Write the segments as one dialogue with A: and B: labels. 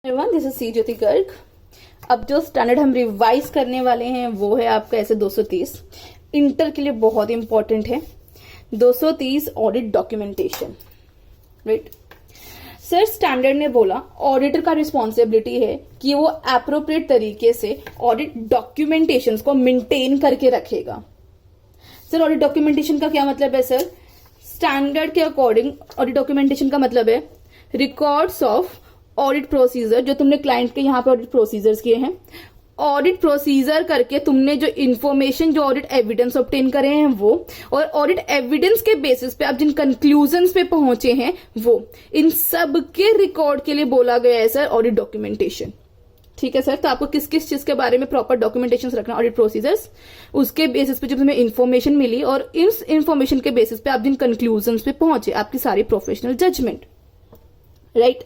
A: Everyone, this is सी ज्योति गर्ग। अब जो standard हम रिवाइज करने वाले हैं वो है आपका ऐसे 230 इंटर के लिए बहुत इंपॉर्टेंट है। 230 audit documentation, right. Sir standard ने बोला ऑडिटर का रिस्पॉन्सिबिलिटी है कि वो एप्रोप्रिएट तरीके से ऑडिट डॉक्यूमेंटेशन को मेंटेन करके रखेगा। सर ऑडिट डॉक्यूमेंटेशन का क्या मतलब है? सर स्टैंडर्ड के अकॉर्डिंग ऑडिट डॉक्यूमेंटेशन का मतलब है रिकॉर्ड्स ऑफ ऑडिट प्रोसीजर। जो तुमने क्लाइंट के यहाँ पे ऑडिट प्रोसीजर्स किए हैं, ऑडिट प्रोसीजर करके तुमने जो इन्फॉर्मेशन, जो ऑडिट एविडेंस ऑब्टेन करे हैं वो, और ऑडिट एविडेंस के बेसिस पे आप जिन कंक्लूजन्स पे पहुंचे हैं वो, इन सब के रिकॉर्ड के लिए बोला गया है सर ऑडिट डॉक्यूमेंटेशन। ठीक है सर, तो आपको किस किस चीज के बारे में प्रॉपर डॉक्यूमेंटेशन रखना, ऑडिट प्रोसीजर्स, उसके बेसिस पे जो तुम्हें इन्फॉर्मेशन मिली और इस इन्फॉर्मेशन के बेसिस पे आप जिन कंक्लूजन्स पे पहुंचे, आपकी सारी professional judgement, right.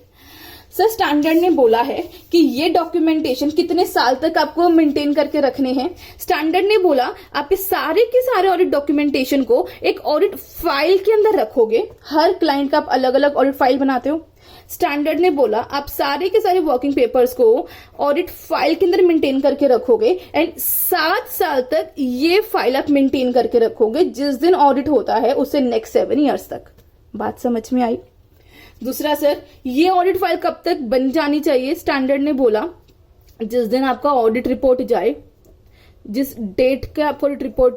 A: Sir standard ने बोला है कि ये डॉक्यूमेंटेशन कितने साल तक आपको मेंटेन करके रखने हैं। स्टैंडर्ड ने बोला आपके सारे के सारे ऑडिट डॉक्यूमेंटेशन को एक ऑडिट फाइल के अंदर रखोगे। हर क्लाइंट का आप अलग अलग ऑडिट फाइल बनाते हो। स्टैंडर्ड ने बोला आप सारे के सारे वर्किंग पेपर्स को ऑडिट फाइल के अंदर मेंटेन करके रखोगे एंड 7 साल तक ये फाइल आप मेंटेन करके रखोगे। जिस दिन ऑडिट होता है उससे नेक्स्ट 7 ईयर्स तक। बात समझ में आई? दूसरा सर, ये ऑडिट फाइल कब तक बन जानी चाहिए? स्टैंडर्ड ने बोला जिस दिन आपका ऑडिट रिपोर्ट जाए, जिस डेट का आपको ऑडिट रिपोर्ट,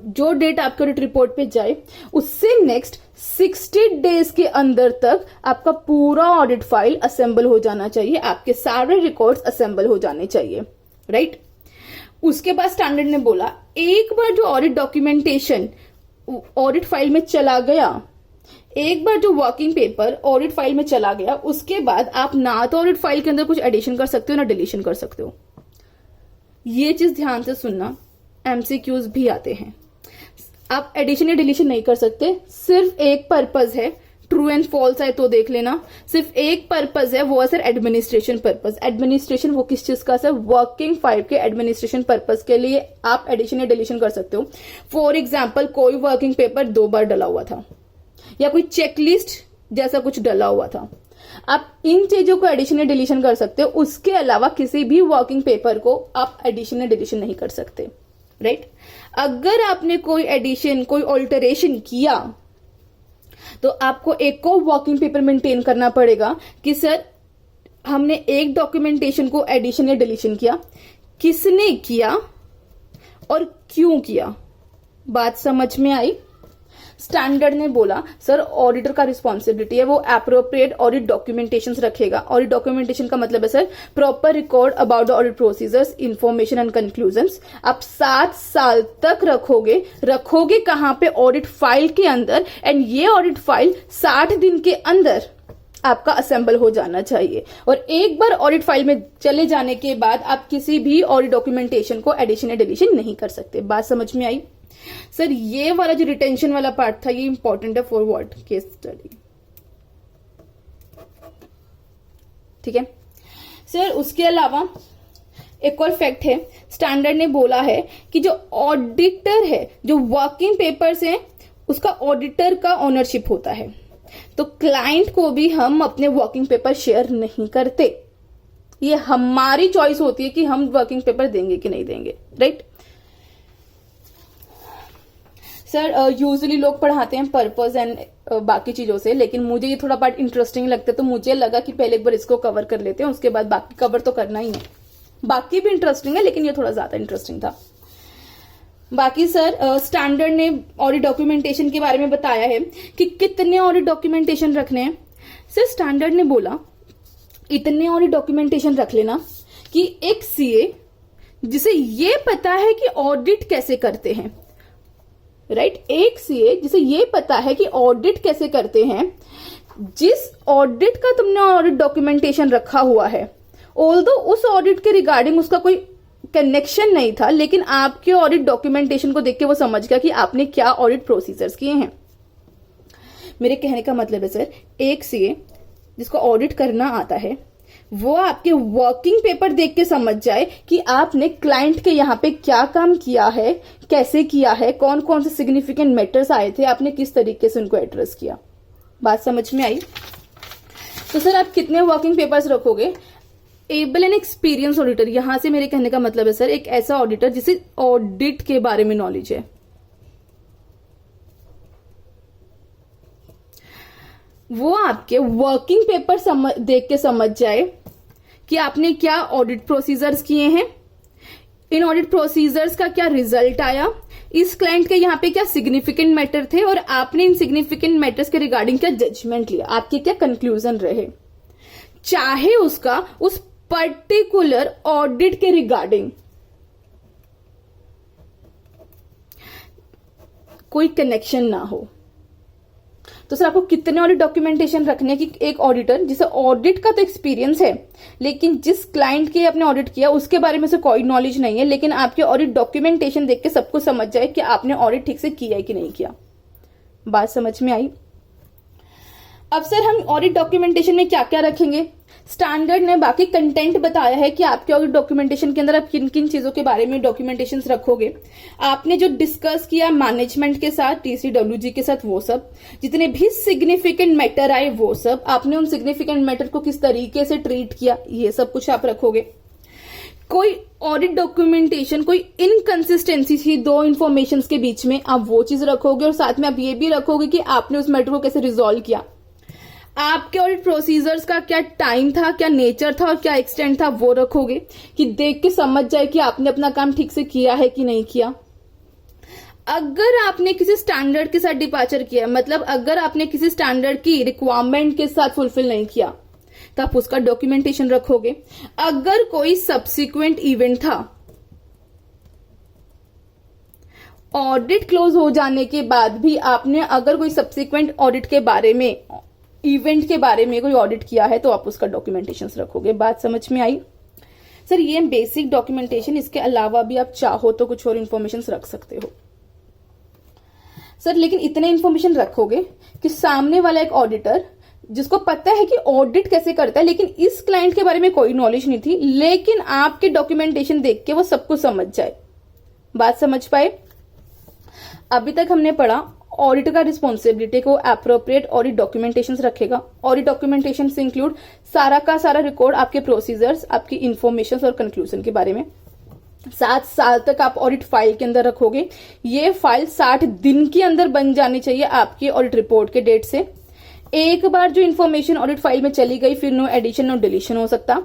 A: जो डेट आपके ऑडिट रिपोर्ट पे जाए उससे नेक्स्ट 60 डेज के अंदर तक आपका पूरा ऑडिट फाइल असेंबल हो जाना चाहिए, आपके सारे रिकॉर्ड्स असेंबल हो जाने चाहिए, राइट। उसके बाद स्टैंडर्ड ने बोला एक बार जो ऑडिट डॉक्यूमेंटेशन ऑडिट फाइल में चला गया, एक बार जो वर्किंग पेपर ऑडिट फाइल में चला गया, उसके बाद आप ना तो ऑडिट फाइल के अंदर कुछ एडिशन कर सकते हो ना डिलीशन कर सकते हो। ये चीज ध्यान से सुनना, एमसीक्यूज भी आते हैं। आप एडिशन या डिलीशन नहीं कर सकते। सिर्फ एक पर्पज है, ट्रू एंड फॉल्स है तो देख लेना। सिर्फ एक पर्पज है, वो है सर एडमिनिस्ट्रेशन पर्पज। एडमिनिस्ट्रेशन वो किस चीज का सर? वर्किंग फाइल के एडमिनिस्ट्रेशन पर्पज के लिए आप एडिशन या डिलीशन कर सकते हो। फॉर एग्जाम्पल, कोई वर्किंग पेपर 2 बार डला हुआ था या कोई चेकलिस्ट जैसा कुछ डला हुआ था, आप इन चीजों को एडिशन या डिलीशन कर सकते हो। उसके अलावा किसी भी वर्किंग पेपर को आप एडिशन या डिलीशन नहीं कर सकते, राइट। अगर आपने कोई एडिशन, कोई ऑल्टरेशन किया तो आपको एक को वर्किंग पेपर मेंटेन करना पड़ेगा कि सर हमने एक डॉक्यूमेंटेशन को एडिशन या डिलीशन किया, किसने किया और क्यों किया। बात समझ में आई? स्टैंडर्ड ने बोला सर ऑडिटर का रिस्पॉन्सिबिलिटी है वो एप्रोप्रिएट ऑडिट डॉक्यूमेंटेशन रखेगा। ऑडिट डॉक्यूमेंटेशन का मतलब है sir proper record about the audit procedures, information and conclusions. आप 7 साल तक रखोगे कहां पे? ऑडिट फाइल के अंदर। एंड ये ऑडिट फाइल 60 दिन के अंदर आपका असेंबल हो जाना चाहिए। और एक बार ऑडिट फाइल में चले जाने के बाद आप किसी भी ऑडिट डॉक्यूमेंटेशन को एडिशन या डिलीशन नहीं कर सकते। बात समझ में आई? सर ये वाला जो रिटेंशन वाला पार्ट था ये इंपॉर्टेंट है फॉर व्हाट? Case study. ठीक है सर। उसके अलावा एक और फैक्ट है, स्टैंडर्ड ने बोला है कि जो ऑडिटर है, जो वर्किंग पेपर्स हैं, उसका ऑडिटर का ओनरशिप होता है। तो क्लाइंट को भी हम अपने वर्किंग पेपर शेयर नहीं करते। ये हमारी चॉइस होती है कि हम वर्किंग पेपर देंगे कि नहीं देंगे, राइट। सर यूजुअली लोग पढ़ाते हैं पर्पस एंड बाकी चीजों से, लेकिन मुझे ये थोड़ा पार्ट इंटरेस्टिंग लगता है तो मुझे लगा कि पहले एक बार इसको कवर कर लेते हैं, उसके बाद बाकी कवर तो करना ही है। बाकी भी इंटरेस्टिंग है लेकिन ये थोड़ा ज्यादा इंटरेस्टिंग था। बाकी सर स्टैंडर्ड ने ऑडिट डॉक्यूमेंटेशन के बारे में बताया है कि कितने ऑडिट डॉक्यूमेंटेशन रखने हैं। सर स्टैंडर्ड ने बोला इतने ऑडिट डॉक्यूमेंटेशन रख लेना कि एक सीए जिसे ये पता है कि ऑडिट कैसे करते हैं, राइट। एक सीए जिसे ये पता है कि ऑडिट कैसे करते हैं, जिस ऑडिट का तुमने ऑडिट डॉक्यूमेंटेशन रखा हुआ है, ऑल्दो उस ऑडिट के रिगार्डिंग उसका कोई कनेक्शन नहीं था, लेकिन आपके ऑडिट डॉक्यूमेंटेशन को देख के वो समझ गया कि आपने क्या ऑडिट प्रोसीजर्स किए हैं। मेरे कहने का मतलब है सर एक सीए जिसको ऑडिट करना आता है वो आपके वर्किंग पेपर देख के समझ जाए कि आपने क्लाइंट के यहाँ पे क्या काम किया है, कैसे किया है, कौन कौन से सिग्निफिकेंट मैटर्स आए थे, आपने किस तरीके से उनको एड्रेस किया। बात समझ में आई? तो सर आप कितने वर्किंग पेपर्स रखोगे? एबल एंड एक्सपीरियंस ऑडिटर, यहां से मेरे कहने का मतलब है सर एक ऐसा ऑडिटर जिसे ऑडिट के बारे में नॉलेज है। वो आपके वर्किंग पेपर देख के समझ जाए कि आपने क्या ऑडिट प्रोसीजर्स किए हैं, इन ऑडिट प्रोसीजर्स का क्या रिजल्ट आया, इस क्लाइंट के यहाँ पे क्या सिग्निफिकेंट मैटर थे और आपने इन सिग्निफिकेंट मैटर्स के रिगार्डिंग क्या जजमेंट लिया, आपके क्या कंक्लूजन रहे, चाहे उसका उस पर्टिकुलर ऑडिट के रिगार्डिंग कोई कनेक्शन ना हो। तो सर आपको कितने ऑडिट डॉक्यूमेंटेशन रखने की, एक ऑडिटर जिसे ऑडिट का तो एक्सपीरियंस है लेकिन जिस क्लाइंट के आपने ऑडिट किया उसके बारे में से कोई नॉलेज नहीं है, लेकिन आपके ऑडिट डॉक्यूमेंटेशन देख के सबको समझ जाए कि आपने ऑडिट ठीक से किया है कि नहीं किया। बात समझ में आई? अब सर हम ऑडिट डॉक्यूमेंटेशन में क्या क्या रखेंगे? स्टैंडर्ड ने बाकी कंटेंट बताया है कि आपके ऑडिट डॉक्यूमेंटेशन के अंदर आप किन किन चीजों के बारे में डॉक्यूमेंटेशन रखोगे। आपने जो डिस्कस किया मैनेजमेंट के साथ, TCWG के साथ, वो सब जितने भी सिग्निफिकेंट मैटर आए वो सब, आपने उन सिग्निफिकेंट मैटर को किस तरीके से ट्रीट किया, ये सब कुछ आप रखोगे। कोई ऑडिट डॉक्यूमेंटेशन कोई इनकंसिस्टेंसी थी दो इंफॉर्मेशन के बीच में, आप वो चीज रखोगे और साथ में आप ये भी रखोगे कि आपने उस मैटर को कैसे रिजॉल्व किया। आपके ऑडिट प्रोसीजर्स का क्या टाइम था, क्या नेचर था और क्या एक्सटेंट था, वो रखोगे कि देख के समझ जाए कि आपने अपना काम ठीक से किया है कि नहीं किया। अगर आपने किसी स्टैंडर्ड के साथ डिपार्चर किया, मतलब अगर आपने किसी स्टैंडर्ड की रिक्वायरमेंट के साथ फुलफिल नहीं किया तो आप उसका डॉक्यूमेंटेशन रखोगे। अगर कोई सब्सिक्वेंट इवेंट था, ऑडिट क्लोज हो जाने के बाद भी आपने अगर कोई सब्सिक्वेंट ऑडिट के बारे में, इवेंट के बारे में कोई ऑडिट किया है तो आप उसका डॉक्यूमेंटेशन रखोगे। बात समझ में आई? सर ये बेसिक डॉक्यूमेंटेशन, इसके अलावा भी आप चाहो तो कुछ और इंफॉर्मेशन रख सकते हो सर, लेकिन इतने इंफॉर्मेशन रखोगे कि सामने वाला एक ऑडिटर जिसको पता है कि ऑडिट कैसे करता है, लेकिन इस क्लाइंट के बारे में कोई नॉलेज नहीं थी, लेकिन आपके डॉक्यूमेंटेशन देख के वो सब कुछ समझ जाए। बात समझ पाए? अभी तक हमने पढ़ा ऑडिट का रिस्पॉन्सिबिलिटी को एप्रोप्रिएट ऑडिट डॉक्यूमेंटेशन रखेगा। ऑडिट डॉक्यूमेंटेशन से इंक्लूड सारा का सारा रिकॉर्ड, आपके प्रोसीजर्स, आपकी इंफॉर्मेशन और कंक्लूजन के बारे में। 7 साल तक आप ऑडिट फाइल के अंदर रखोगे। ये फाइल 60 दिन के अंदर बन जानी चाहिए आपकी ऑडिट रिपोर्ट के डेट से। एक बार जो इन्फॉर्मेशन ऑडिट फाइल में चली गई फिर नो एडिशन नो डिलीशन हो सकता।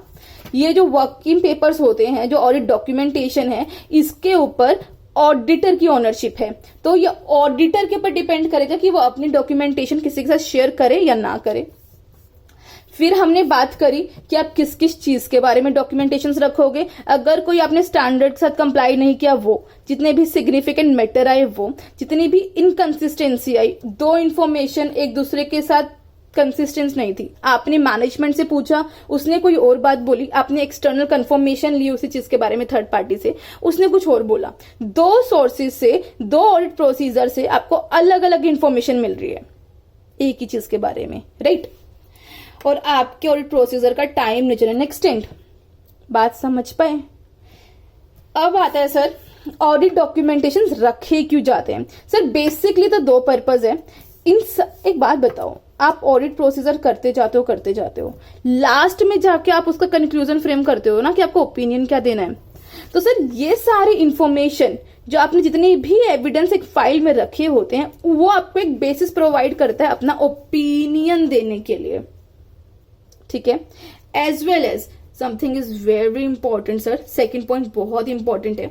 A: ये जो वर्किंग पेपर्स होते हैं, जो ऑडिट डॉक्यूमेंटेशन है, इसके ऊपर ऑडिटर की ओनरशिप है, तो ये ऑडिटर के ऊपर डिपेंड करेगा कि वो अपनी डॉक्यूमेंटेशन किसी के साथ शेयर करे या ना करे। फिर हमने बात करी कि आप किस किस चीज के बारे में डॉक्यूमेंटेशन रखोगे। अगर कोई आपने स्टैंडर्ड के साथ कंप्लाई नहीं किया वो, जितने भी सिग्निफिकेंट मैटर आए वो, जितनी भी इनकंसिस्टेंसी आई, दो इंफॉर्मेशन एक दूसरे के साथ कंसिस्टेंस नहीं थी, आपने मैनेजमेंट से पूछा, उसने कोई और बात बोली, आपने एक्सटर्नल कंफर्मेशन ली उसी चीज के बारे में थर्ड पार्टी से, उसने कुछ और बोला, दो सोर्सेज से, दो ऑडिट प्रोसीजर से आपको अलग अलग इंफॉर्मेशन मिल रही है एक ही चीज के बारे में, राइट? और आपके ऑडिट प्रोसीजर का टाइम, नेचर एंड एक्सटेंट। बात समझ पाए? अब आता है सर ऑडिट डॉक्यूमेंटेशन रखे क्यों जाते हैं। सर बेसिकली तो दो पर्पज है। एक बात बताओ, आप ऑडिट प्रोसीजर करते जाते हो, लास्ट में जाके आप उसका कंक्लूजन फ्रेम करते हो ना कि आपको ओपिनियन क्या देना है। तो सर ये सारी इंफॉर्मेशन जो आपने जितनी भी एविडेंस एक फाइल में रखे होते हैं वो आपको एक बेसिस प्रोवाइड करता है अपना ओपिनियन देने के लिए, ठीक है? As well as something is very important sir, second point बहुत इंपॉर्टेंट है।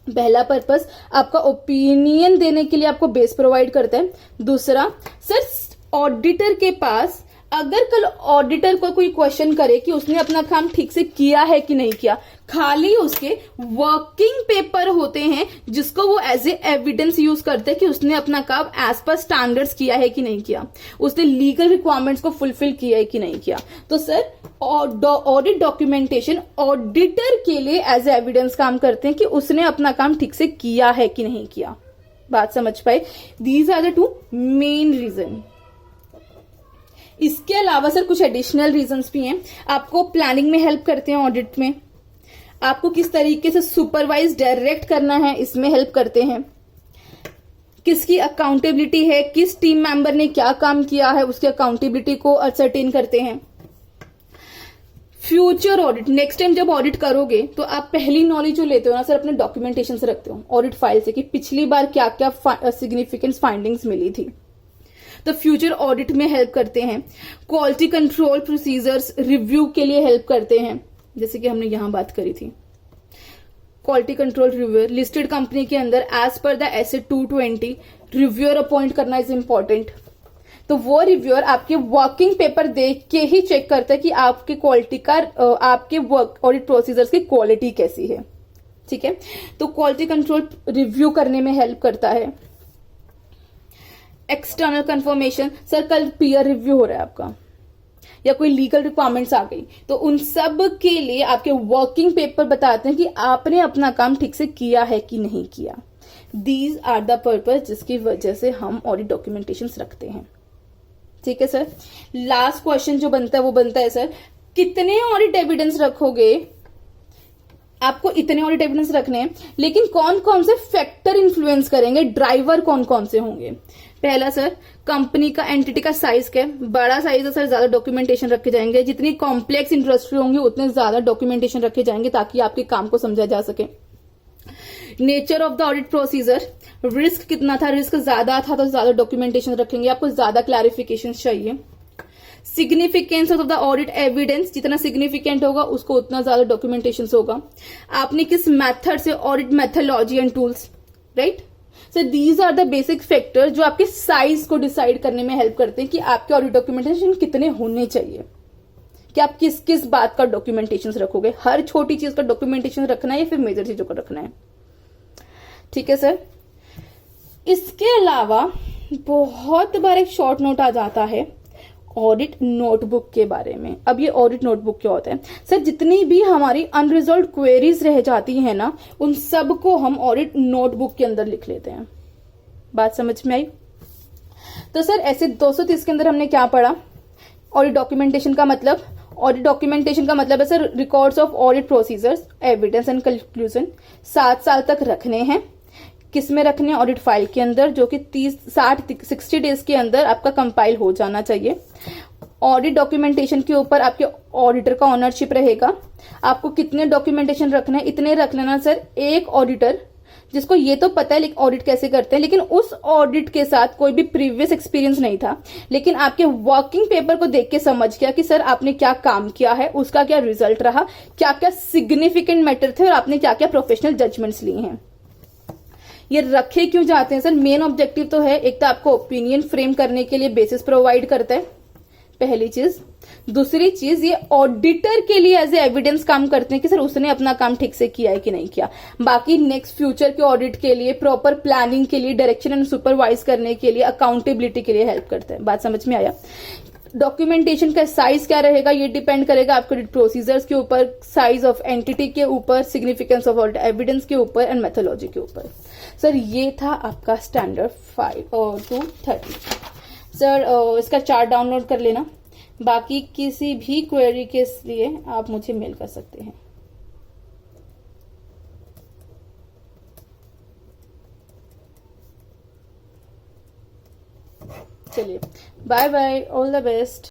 A: पहला पर्पस आपका ओपिनियन देने के लिए आपको बेस प्रोवाइड करता है। दूसरा सर, ऑडिटर के पास अगर कल ऑडिटर को कोई क्वेश्चन करे कि उसने अपना काम ठीक से किया है कि नहीं किया, खाली उसके वर्किंग पेपर होते हैं जिसको वो एज ए एविडेंस यूज करते हैं कि उसने अपना काम एज पर स्टैंडर्ड्स किया है कि नहीं किया, उसने लीगल रिक्वायरमेंट्स को फुलफिल किया है कि नहीं किया। तो सर ऑडिट डॉक्यूमेंटेशन ऑडिटर के लिए एज ए एविडेंस काम करते हैं कि उसने अपना काम ठीक से किया है कि नहीं किया। बात समझ पाए? These are the two main reason. इसके अलावा सर कुछ एडिशनल रीजंस भी हैं। आपको प्लानिंग में हेल्प करते हैं ऑडिट में, आपको किस तरीके से सुपरवाइज डायरेक्ट करना है इसमें हेल्प करते हैं, किसकी अकाउंटेबिलिटी है, किस टीम मेंबर ने क्या काम किया है उसकी अकाउंटेबिलिटी को असरटेन करते हैं। फ्यूचर ऑडिट, नेक्स्ट टाइम जब ऑडिट करोगे तो आप पहली नॉलेज जो लेते हो ना सर अपने डॉक्यूमेंटेशन से रखते हो, ऑडिट फाइल से, कि पिछली बार क्या क्या सिग्निफिकेंट फाइंडिंग्स मिली थी, तो फ्यूचर ऑडिट में हेल्प करते हैं। क्वालिटी कंट्रोल प्रोसीजर्स रिव्यू के लिए हेल्प करते हैं, जैसे कि हमने यहां बात करी थी। Quality control reviewer listed company के अंदर as per the S 220 reviewer appoint करना इज इंपॉर्टेंट। तो वो रिव्यूअर आपके वर्किंग पेपर देख के ही चेक करता है कि आपके क्वालिटी का आपके वर्क ऑडिट प्रोसीजर्स की क्वालिटी कैसी है, ठीक है। तो क्वालिटी कंट्रोल रिव्यू करने में हेल्प करता है। एक्सटर्नल कंफर्मेशन, सर कल पीयर रिव्यू हो रहा है आपका या कोई लीगल रिक्वायरमेंट्स आ गई, तो उन सब के लिए आपके वर्किंग पेपर बताते हैं कि आपने अपना काम ठीक से किया है कि नहीं किया। दीज आर द पर्पज जिसकी वजह से हम ऑडिट डॉक्यूमेंटेशन रखते हैं, ठीक है सर। लास्ट क्वेश्चन जो बनता है वो बनता है सर, कितने ऑडिट एविडेंस रखोगे? आपको इतने ऑडिट एविडेंस रखने हैं, लेकिन कौन कौन से फैक्टर इन्फ्लुएंस करेंगे, ड्राइवर कौन कौन से होंगे? पहला सर, कंपनी का एंटिटी का साइज क्या है? बड़ा साइज है सर, ज्यादा डॉक्यूमेंटेशन रखे जाएंगे। जितनी कॉम्प्लेक्स इंडस्ट्री होंगी उतने ज्यादा डॉक्यूमेंटेशन रखे जाएंगे ताकि आपके काम को समझा जा सके। Nature of the audit procedure, risk कितना था, रिस्क ज्यादा था तो ज्यादा डॉक्यूमेंटेशन रखेंगे, आपको ज्यादा क्लैरिफिकेशन चाहिए। Significance of the audit evidence, जितना सिग्निफिकेंट होगा उसको उतना ज्यादा डॉक्यूमेंटेशन होगा। आपने किस मेथड से, audit methodology and tools, right. So these are the basic factor जो आपके साइज को डिसाइड करने में हेल्प करते हैं कि आपके ऑडिट डॉक्यूमेंटेशन कितने होने चाहिए, कि आप किस किस बात का डॉक्यूमेंटेशन रखोगे। हर छोटी चीज का डॉक्यूमेंटेशन रखना है या फिर मेजर चीजों का रखना है, ठीक है सर। इसके अलावा बहुत बार एक शॉर्ट नोट आ जाता है ऑडिट नोटबुक के बारे में। अब ये ऑडिट नोटबुक क्या होता है सर? जितनी भी हमारी अनरिजॉल्व क्वेरीज रह जाती है ना, उन सब को हम ऑडिट नोटबुक के अंदर लिख लेते हैं। बात समझ में आई? तो सर ऐसे 230 के अंदर हमने क्या पढ़ा? ऑडिट डॉक्यूमेंटेशन का मतलब, ऑडिट डॉक्यूमेंटेशन का मतलब है sir records of audit procedures, evidence and conclusion 7 साल तक रखने हैं। किस में रखने? ऑडिट फाइल के अंदर, जो कि 60 डेज के अंदर आपका कंपाइल हो जाना चाहिए। ऑडिट डॉक्यूमेंटेशन के ऊपर आपके ऑडिटर का ऑनरशिप रहेगा। आपको कितने डॉक्यूमेंटेशन रखना है? इतने रख लेना सर। एक ऑडिटर जिसको ये तो पता है ऑडिट कैसे करते हैं, लेकिन उस ऑडिट के साथ कोई भी प्रीवियस एक्सपीरियंस नहीं था, लेकिन आपके वर्किंग पेपर को देख के समझ गया कि सर आपने क्या काम किया है, उसका क्या रिजल्ट रहा, क्या क्या सिग्निफिकेंट मैटर थे और आपने क्या क्या प्रोफेशनल जजमेंट्स लिए हैं। ये रखे क्यों जाते हैं सर? मेन ऑब्जेक्टिव तो है, एक तो आपको ओपिनियन फ्रेम करने के लिए बेसिस प्रोवाइड करता है, पहली चीज। दूसरी चीज, ये ऑडिटर के लिए एज ए एविडेंस काम करते हैं कि सर उसने अपना काम ठीक से किया है कि नहीं किया। बाकी नेक्स्ट फ्यूचर के ऑडिट के लिए, प्रॉपर प्लानिंग के लिए, डायरेक्शन एंड सुपरवाइज करने के लिए, अकाउंटेबिलिटी के लिए हेल्प करते हैं। बात समझ में आया? डॉक्यूमेंटेशन का साइज क्या रहेगा ये डिपेंड करेगा आपके प्रोसीजर्स के ऊपर, साइज ऑफ एंटिटी के ऊपर, सिग्निफिकेंस ऑफ ऑडिट एविडेंस के ऊपर एंड मेथोलॉजी के ऊपर। सर ये था आपका स्टैंडर्ड 230। सर इसका चार्ट डाउनलोड कर लेना। बाकी किसी भी क्वेरी के लिए आप मुझे मेल कर सकते हैं। चलिए, bye bye, all the best.